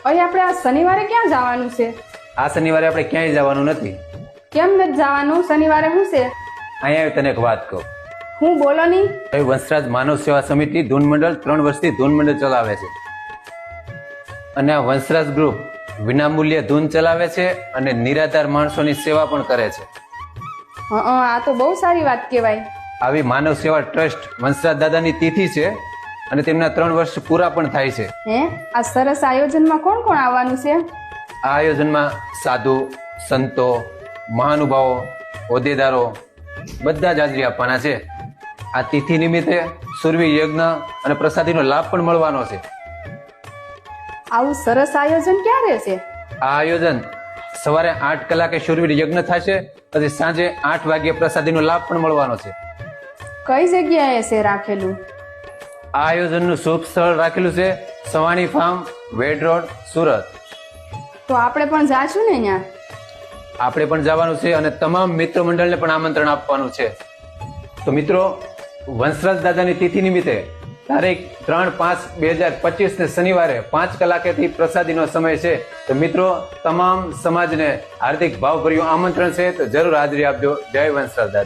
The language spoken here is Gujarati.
અહીં આપણે આ શનિવારે ક્યાં જવાનું છે? આ શનિવારે આપણે ક્યાંય જવાનું નથી. કેમ નથી જવાનું? શનિવારે શું છે? અહીંયા આવી તને એક વાત કહું. હું બોલો નહીં. એ વંશરાજ માનવ સેવા સમિતિ ધૂન મંડળ 3 વર્ષથી ધૂન મંડળ ચલાવે છે. અને આ વંશરાજ ગ્રુપ વિનામૂલ્યે ધૂન ચલાવે છે અને નિરાધાર માણસોની સેવા પણ કરે છે. આ તો બહુ સારી વાત કહેવાય. આવી માનવ સેવા ટ્રસ્ટ વંશરાજ દાદાની તિથિ છે અને તેમના 3 વર્ષ પૂરા પણ થાય છે. આ સરસ આયોજનમાં કોણ કોણ આવવાનું છે? આ આયોજનમાં સાધુ, સંતો, મહાનુભાવો, હોદ્દેદારો બધા જ હાજરી આપવાના છે. આ તિથિ નિમિત્તે સુરવી યજ્ઞ અને પ્રસાદીનો લાભ પણ મળવાનો છે. આવું સરસ આયોજન ક્યારે છે? આ આયોજન સવારે 8 કલાકે શૂરવીર યજ્ઞ થશે, પછી સાંજે 8 વાગ્યે પ્રસાદીનો લાભ પણ મળવાનો છે. કઈ જગ્યાએ છે રાખેલું? આ આયોજનનું શુભ સ્થળ રાખેલું છે સવાણી ફાર્મ, વેડ રોડ, સુરત. તો આપણે પણ જાશું ને ત્યાં? આપણે પણ જવાનું છે અને તમામ મિત્ર મંડળને પણ આમંત્રણ આપવાનું છે. તો મિત્રો, વંશરાજ દાદાની તિથિ નિમિત્તે તારીખ 3/5/2025 ને શનિવારે 5 કલાકેથી પ્રસાદીનો સમય છે. તો મિત્રો, તમામ સમાજને હાર્દિક ભાવભર્યું આમંત્રણ છે, તો જરૂર હાજરી આપજો. જય વંશરાજ દાદા.